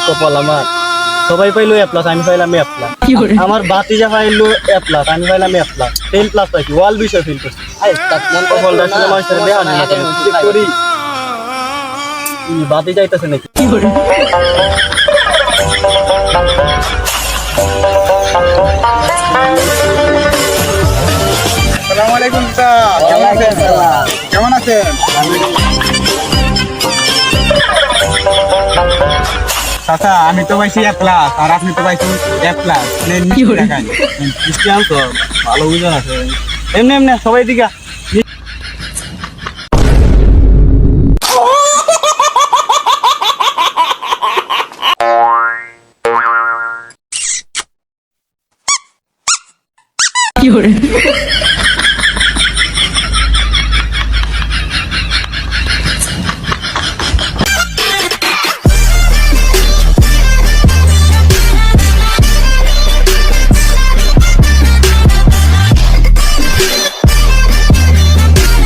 কপাল আমার, সবাই পাইলো এ প্লাস, আমি পাইলাম এ প্লাস। আমার বাতিজা পাইলো এ প্লাস, আমি পাইলাম এ প্লাস। ফেল প্লাস পাইছি, ওয়াল বিষয় ফেল করছি। কপালটা আসলে মানুষের দেয়া নেই, চেক করি বাতি যাইতেছে নাকি। আসসালামু আলাইকুম কা, কেমন আছেন? কেমন আছেন? চাচা আমি তো পাইছি এ প্লাস আর আপনি তো পাইছেন এ প্লাস। ক্রিস্টিয়ান তো ভালো বুঝে আছে। এমনি এমনি সবাই দিকে